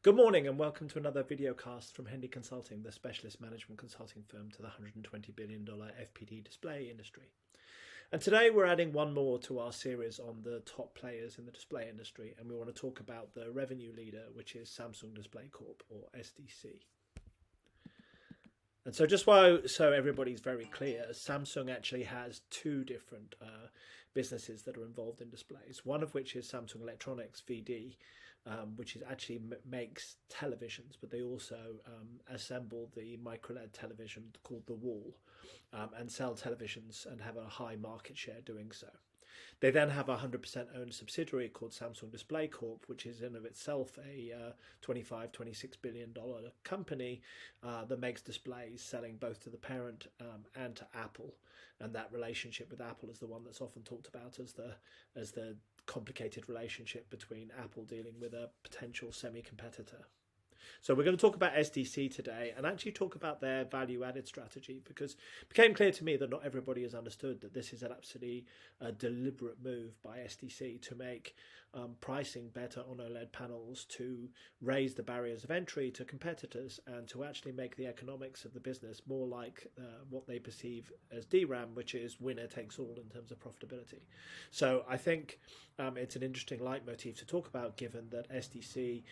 Good morning and welcome to another video cast from Hendy Consulting, the specialist management consulting firm to the $120 billion FPD display industry. And today we're adding one more to our series on the top players in the display industry, and we want to talk about the revenue leader, which is Samsung Display Corp, or SDC. And so so everybody's very clear, Samsung actually has two different businesses that are involved in displays, one of which is Samsung Electronics VD, which is actually makes televisions, but they also assemble the micro LED television called the Wall and sell televisions and have a high market share doing so. They then have a 100% owned subsidiary called Samsung Display Corp, which is in of itself a $26 billion company that makes displays, selling both to the parent and to Apple. And that relationship with Apple is the one that's often talked about as the complicated relationship between Apple dealing with a potential semi-competitor. So we're going to talk about SDC today and actually talk about their value-added strategy, because it became clear to me that not everybody has understood that this is an absolutely deliberate move by SDC to make pricing better on OLED panels, to raise the barriers of entry to competitors, and to actually make the economics of the business more like what they perceive as DRAM, which is winner takes all in terms of profitability. So I think it's an interesting leitmotif to talk about, given that SDC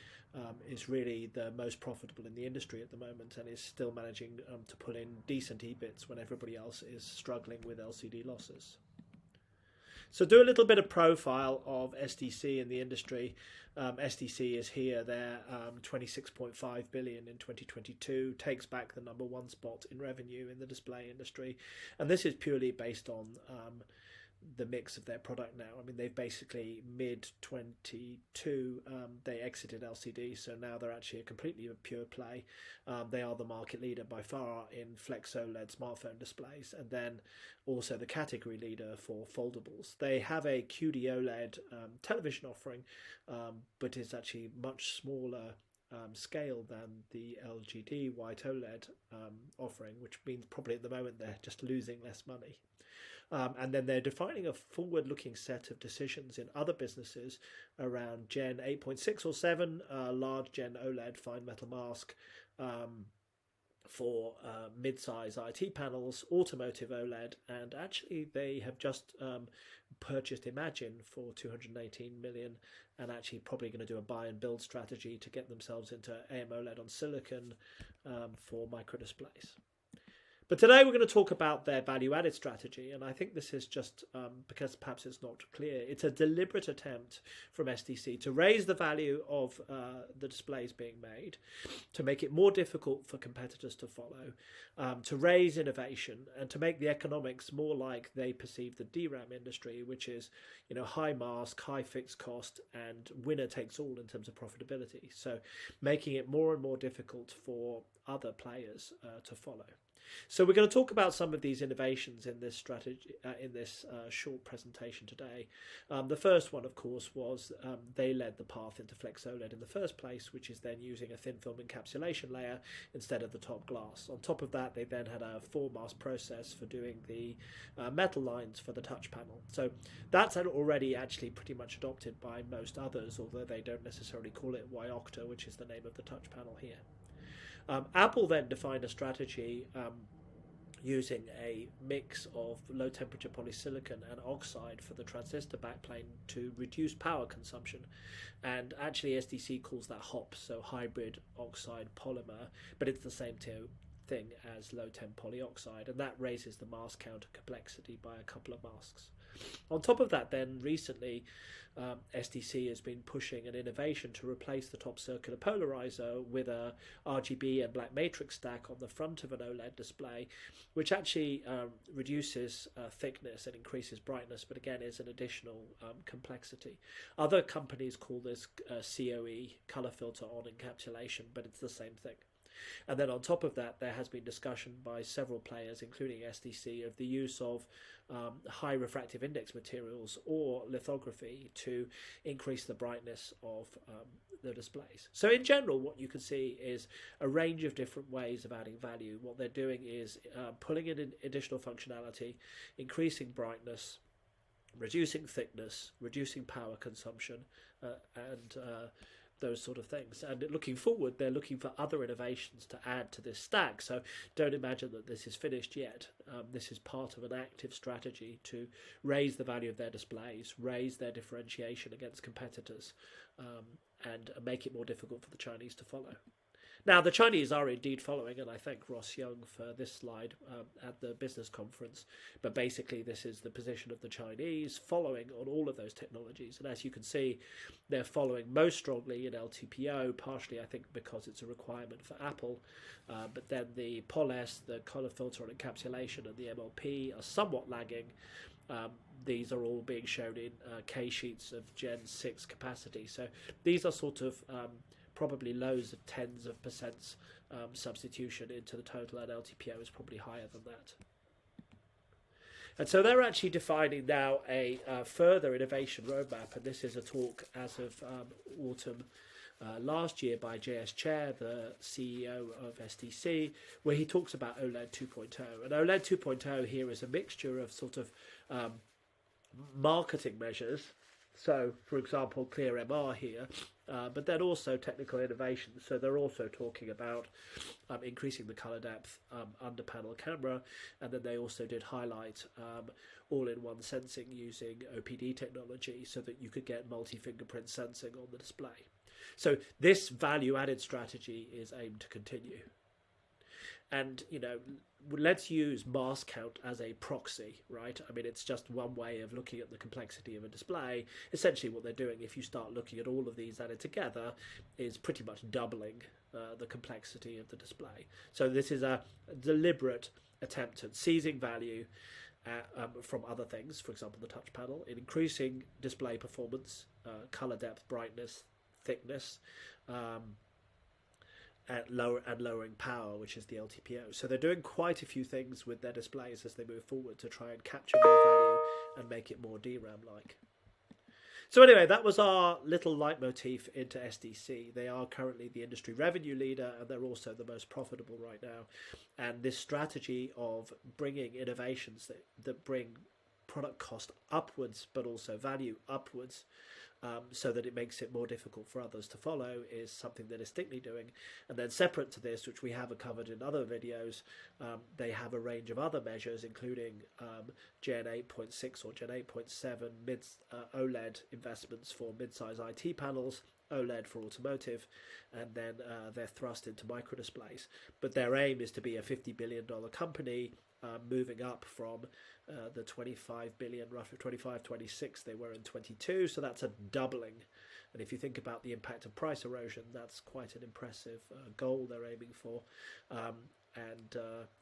is really the most profitable in the industry at the moment and is still managing to pull in decent EBITs when everybody else is struggling with LCD losses. So do a little bit of profile of SDC in the industry. SDC is here. They're 26.5 billion in 2022, takes back the #1 spot in revenue in the display industry, and this is purely based on the mix of their product now. I mean, they've basically mid-22 they exited LCD, so now they're actually a completely pure play. They are the market leader by far in Flex OLED smartphone displays, and then also the category leader for foldables. They have a QD-OLED television offering, but it's actually much smaller scale than the LGD white OLED offering, which means probably at the moment they're just losing less money. And then they're defining a forward-looking set of decisions in other businesses around Gen 8.6 or 7, large Gen OLED fine metal mask for mid-size IT panels, automotive OLED, and actually they have just purchased Imagine for 218 million, and actually probably going to do a buy and build strategy to get themselves into AMOLED on silicon for micro displays. But today we're going to talk about their value-added strategy, and I think this is just because perhaps it's not clear. It's a deliberate attempt from SDC to raise the value of the displays being made, to make it more difficult for competitors to follow, to raise innovation, and to make the economics more like they perceive the DRAM industry, which is, you know, high mask, high fixed cost, and winner takes all in terms of profitability. So making it more and more difficult for other players to follow. So we're going to talk about some of these innovations in this strategy, in this short presentation today. The first one, of course, was they led the path into Flex OLED in the first place, which is then using a thin film encapsulation layer instead of the top glass. On top of that, they then had a 4-mask process for doing the metal lines for the touch panel. So that's already actually pretty much adopted by most others, although they don't necessarily call it Y-Octa, which is the name of the touch panel here. Apple then defined a strategy using a mix of low temperature polysilicon and oxide for the transistor backplane to reduce power consumption, and actually SDC calls that HOP, so hybrid oxide polymer, but it's the same thing as low temp polyoxide, and that raises the mask count and complexity by a couple of masks. On top of that, then recently SDC has been pushing an innovation to replace the top circular polarizer with a RGB and black matrix stack on the front of an OLED display, which actually reduces thickness and increases brightness, but again is an additional complexity. Other companies call this COE, color filter on encapsulation, but it's the same thing. And then on top of that, there has been discussion by several players, including SDC, of the use of high refractive index materials or lithography to increase the brightness of the displays. So in general, what you can see is a range of different ways of adding value. What they're doing is pulling in additional functionality, increasing brightness, reducing thickness, reducing power consumption, and those sort of things. And looking forward, they're looking for other innovations to add to this stack. So don't imagine that this is finished yet. This is part of an active strategy to raise the value of their displays, raise their differentiation against competitors, and make it more difficult for the Chinese to follow. Now, the Chinese are indeed following, and I thank Ross Young for this slide at the business conference. But basically, this is the position of the Chinese following on all of those technologies. And as you can see, they're following most strongly in LTPO, partially, I think, because it's a requirement for Apple. But then the POLES, the color filter and encapsulation, and the MLP are somewhat lagging. These are all being shown in K sheets of Gen 6 capacity. So these are sort of probably lows of tens of percents substitution into the total, and LTPO is probably higher than that. And so they're actually defining now a further innovation roadmap, and this is a talk as of autumn last year by JS Chair, the CEO of SDC, where he talks about OLED 2.0. And OLED 2.0 here is a mixture of sort of marketing measures. So, for example, Clear MR here, but then also technical innovations. So they're also talking about increasing the color depth under panel camera, and then they also did highlight all-in-one sensing using OPD technology so that you could get multi-fingerprint sensing on the display. So this value-added strategy is aimed to continue. And, you know, let's use mask count as a proxy, right? I mean, it's just one way of looking at the complexity of a display. Essentially what they're doing, if you start looking at all of these added together, is pretty much doubling the complexity of the display. So this is a deliberate attempt at seizing value from other things, for example, the touch panel, in increasing display performance, color depth, brightness, thickness, and lowering power, which is the LTPO. So they're doing quite a few things with their displays as they move forward to try and capture more value and make it more DRAM-like. So anyway, that was our little leitmotif into SDC. They are currently the industry revenue leader, and they're also the most profitable right now. And this strategy of bringing innovations that bring product cost upwards, but also value upwards, so that it makes it more difficult for others to follow, is something they're distinctly doing. And then separate to this, which we have covered in other videos, they have a range of other measures, including Gen 8.6 or Gen 8.7 OLED investments for mid-size IT panels, OLED for automotive, and then they're thrust into microdisplays. But their aim is to be a $50 billion company, moving up from the 25 billion, roughly 25, 26 they were in 22, so that's a doubling. And if you think about the impact of price erosion, that's quite an impressive goal they're aiming for. And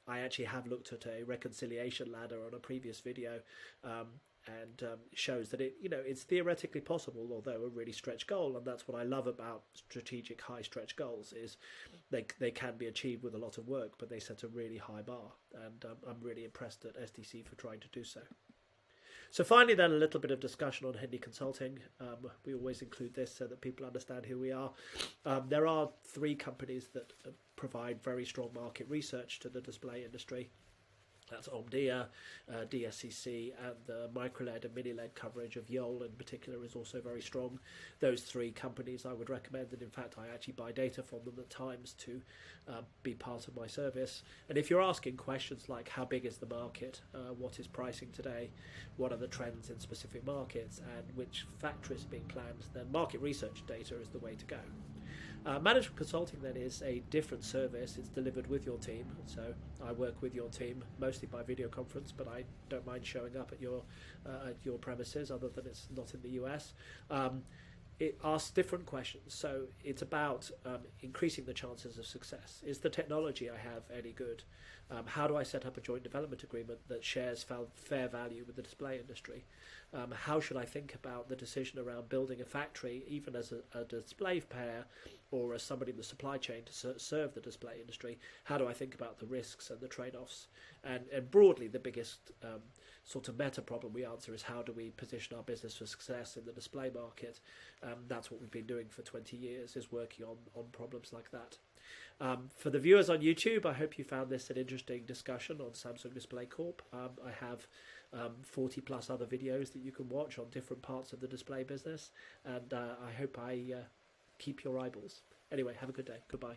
I actually have looked at a reconciliation ladder on a previous video, and shows that it's theoretically possible, although a really stretched goal. And that's what I love about strategic high stretch goals, is they can be achieved with a lot of work, but they set a really high bar, and I'm really impressed at SDC for trying to do so. So finally then, a little bit of discussion on Hendy Consulting. We always include this so that people understand who we are. There are 3 companies that provide very strong market research to the display industry. That's Omdia, DSCC, and the micro-LED and mini-LED coverage of Yole in particular is also very strong. Those 3 companies I would recommend, and in fact I actually buy data from them at times to be part of my service. And if you're asking questions like how big is the market, what is pricing today, what are the trends in specific markets, and which factories are being planned, then market research data is the way to go. Management consulting then is a different service. It's delivered with your team, so I work with your team mostly by video conference, but I don't mind showing up at your premises, other than it's not in the US. It asks different questions, so it's about increasing the chances of success. Is the technology I have any good? How do I set up a joint development agreement that shares fair value with the display industry? How should I think about the decision around building a factory, even as a display player or as somebody in the supply chain to serve the display industry? How do I think about the risks and the trade-offs? And broadly, the biggest sort of meta problem we answer is how do we position our business for success in the display market? That's what we've been doing for 20 years, is working on problems like that. For the viewers on YouTube, I hope you found this an interesting discussion on Samsung Display Corp. I have 40 plus other videos that you can watch on different parts of the display business, and I hope I keep your eyeballs. Anyway, have a good day. Goodbye.